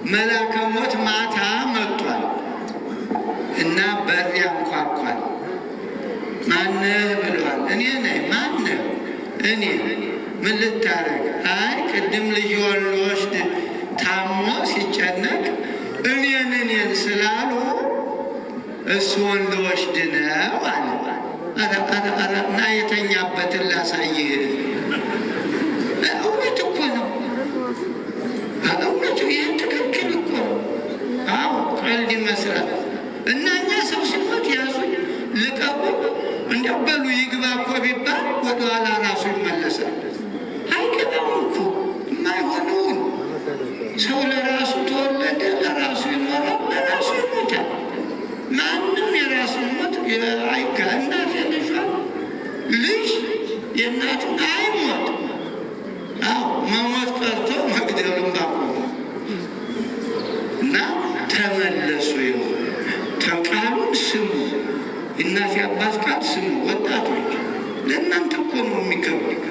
መልአከ ሞት ማታ መጥቷል እና በር ያንኳኳል። ማነህ ብለዋል። እኔ ነኝ። ማነህ? እኔ። ምን ልታረግ? አይ ቅድም ልጅ ወልድ ታሞ ሲጨነቅ እኔን ስላሉ እሱን ልወስድ ነው አለ። እና የተኛበትን ላሳይህ። እውነት እኮ ነው። እውነቱ ይህን ትክክል እኮ ነው። አዎ ቀልድ ይመስላል። እና እኛ ሰው ሲሞት ያዙኝ ልቀቁ እንዲያው በሉ ይግባ እኮ ቢባል ወደኋላ ራሱ ይመለሳል። አይገባም እኮ የማይሆነውን። ሰው ለራሱ ተወለደ፣ ለራሱ ይኖራል፣ ለራሱ ይሞታል። ማንም የራሱን ሞት አይጋ እናት ልጇን ልጅ የእናቱን አይሞት። አዎ መሞት ቀርቶ መግደሉን ባቆሙ እና ተመለሱ። ይሆን ተቃሉን ስሙ። እናት የአባት ቃል ስሙ። ወጣቶች ለእናንተ እኮ ነው የሚከብድ፣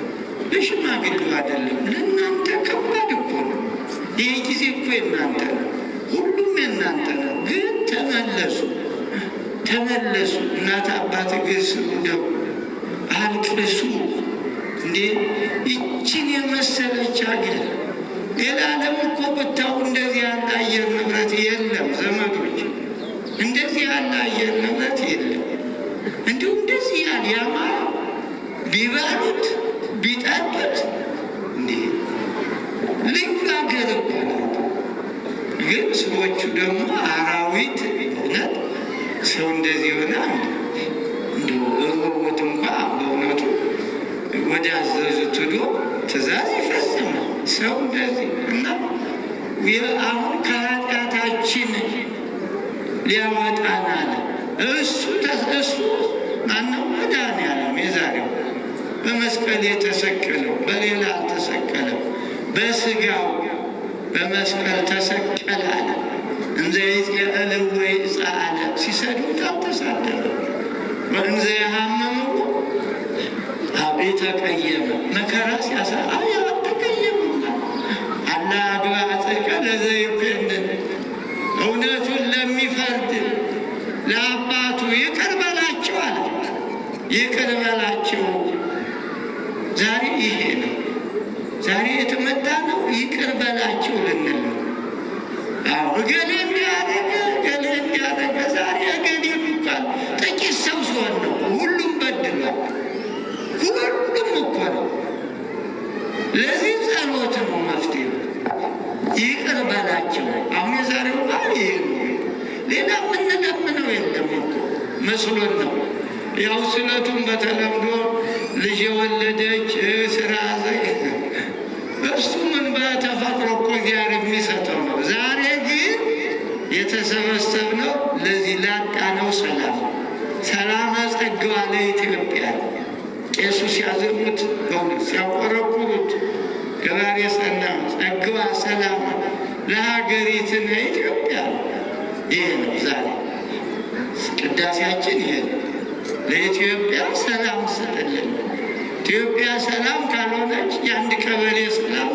ለሽማግሌው አይደለም። ለእናንተ ከባድ እኮ ነው። ይህ ጊዜ እኮ የእናንተ ነው። ሁሉም የእናንተ ነው። ግን ተመለሱ፣ ተመለሱ። እናት አባት እግር ስሙ፣ ደው አልቅሱ። እንዴ ይችን የመሰለች ሀገር ሌላ ዓለም እኮ ብታው እንደዚህ ያለ አየር ንብረት የለም ዘመዶች፣ እንደዚህ ያለ አየር ንብረት የለም። እንዲሁ እንደዚህ ያለ ያማረ ቢበሉት ቢጠጡት እንዴ ልዩ ሀገር እኮ ናት። ግን ሰዎቹ ደግሞ አራዊት እውነት ሰው እንደዚህ ይሆናል? እንዲሁ ሮቦት እንኳ በእውነቱ ወደ አዘዙት ሄዶ ትእዛዝ ይፈጽማል። ሰው እንደዚህ እና አሁን ከኃጢአታችን ሊያወጣን አለ። እሱ ማነው? መድኃኒዓለም የዛሬው በመስቀል የተሰቀለው በሌላ አልተሰቀለም። በስጋው በመስቀል ተሰቀለ አለ። እንዘ ይትቀልወ ይጻአለ ሲሰዱት አልተሳደበ። ወእንዘ ያሃምሙ ተቀየመ። መከራ ሲያሳ አልተቀየመ። አላ አድዋ ጽድቀ ለዘይኮንን እውነቱን ለሚፈርድ ለአባቱ ይቅር በላቸው አለ። ይቅር በላቸው። ዛሬ ይሄ ነው። ዛሬ የተመጣ ነው። ይቅር በላቸው ልንል ነው። አዎ እገሌ እንዲያደረገ እገሌ እንዲያደረገ ዛሬ እገሌ የሚባል ጥቂት ሰው ሲሆን ነው። ሁሉም በድሏል። ሁሉም እኮ ነው። ለዚህ ጸሎት ነው መፍትሄ። ይቅር በላቸው። አሁን የዛሬው ባል ይሄ ነው። ሌላ የምንለምነው የለም እኮ መስሎን ነው። ያው ስለቱም በተለምዶ ልጅ የወለደች ስራ ዘግ እሱ ምን በተፈጥሮ እኮ እግዚአብሔር የሚሰጠው ነው። ዛሬ ግን የተሰበሰብነው ለዚህ ላጣነው ሰላም ሰላም ጸጋዋ ለኢትዮጵያ ቄሱ ሲያዘሙት በእውነት ሲያቆረቁሩት ገባሬ ሰና ጸጋዋ ሰላም ለሀገሪቱን ኢትዮጵያ ይሄ ነው። ዛሬ ቅዳሴያችን ይሄ ነው። ለኢትዮጵያ ሰላም ስጥልን። ኢትዮጵያ ሰላም ካልሆነች የአንድ ቀበሌ ሰላም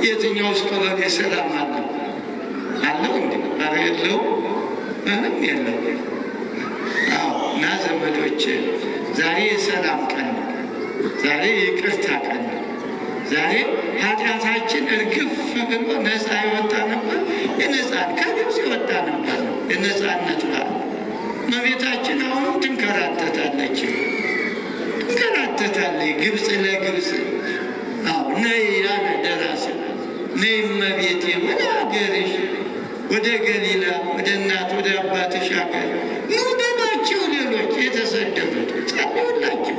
የትኛውስ ቀበሌ ሰላም አለው? አለው እንዲ ኧረ የለው፣ ምንም የለው። አዎ እና ዘመዶች ዛሬ የሰላም ቀን ነው። ዛሬ የይቅርታ ቀን ነው። ዛሬ ኃጢአታችን እርግፍ ብሎ ነፃ የወጣ ነበር። ከግብፅ የወጣ ነበር የነፃነት በዓል። እመቤታችን አሁንም ትንከራተታለች። ግብፅ ለግብፅ ነይ ያለ ደራሲ ነይ እመቤቴ ወደ ሀገርሽ ወደ ገሊላ ወደ እናት ወደ አባትሽ ሀገር ኑ በሏቸው። ሌሎች የተሰደዱት ጸልዩላቸው።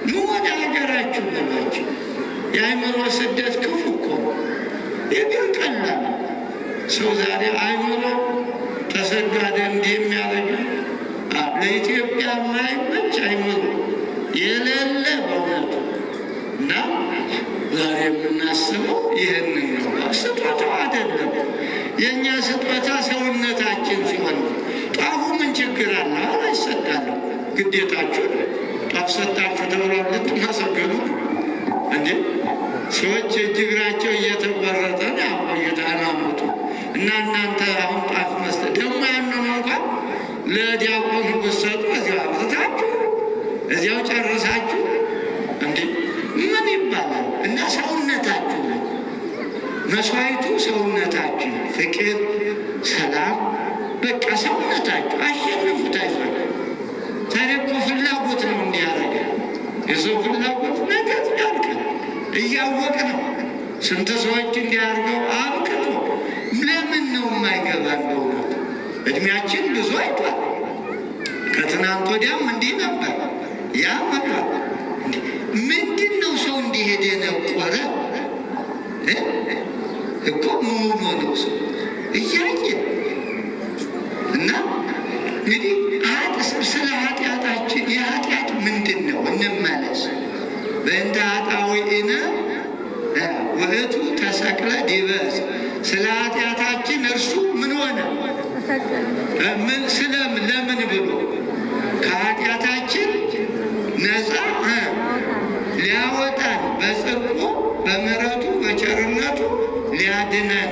ኑ ወደ ሀገራችሁ በሏቸው። የአእምሮ ስደት ክፉ እኮ የግን ቀላል ሰው ዛሬ አእምሮ ተሰዷደ እንዲህ የሚያደርግ ለኢትዮጵያ ማይመች አእምሮ የሌለ በእውነቱ እና ዛሬ የምናስበው ይህንን ነው። ስጦታው አይደለም። የእኛ ስጦታ ሰውነታችን ሲሆን ጣፉ ምን ችግር አለ? አይሰጣለሁ ግዴታችሁ ጣፍ ሰጣችሁ ተብሎ ልትመሰገኑ እንዴ? ሰዎች እጅ እግራቸው እየተቆረጠ ነው እና እናንተ አሁን ጣፍ መስጠት ደግሞ ያንን እንኳን ለዲያቆኑ ብትሰጡ እዚያው አብዝታችሁ እዚያው ጨርሳችሁ እንዴ ምን ይባላል? እና ሰውነታችሁ መስዋዕቱ ሰውነታችሁ ፍቅር፣ ሰላም በቃ ሰውነታችሁ አሸንፉት። አይዟችሁ። ታዲያ እኮ ፍላጎት ነው እንዲያደርገ የሰው ፍላጎት ነገር ያልቃል። እያወቅ ነው ስንት ሰዎች እንዲያርገው አብቅቶ ለምን ነው የማይገባን? በእውነት እድሜያችን ብዙ አይቷል። ከትናንት ወዲያም እንዲህ ነበር። ያ መጣ ምንድን ነው ሰው እንዲሄድ የነቆረ እኮ መሆኑ ነው ሰው እያየ እና እንግዲህ ስለ ኃጢአታችን የኃጢአት ምንድን ነው እንመለስ። በእንተ ኃጣውኢነ ውእቱ ተሰቅለ ዲበ ዕፅ። ስለ ኃጢአታችን እርሱ ምን ሆነ? ለምን ብሎ ከኃጢአታችን ነፃ ሊያወጣን በጽድቁ በምሕረቱ በቸርነቱ ሊያድነን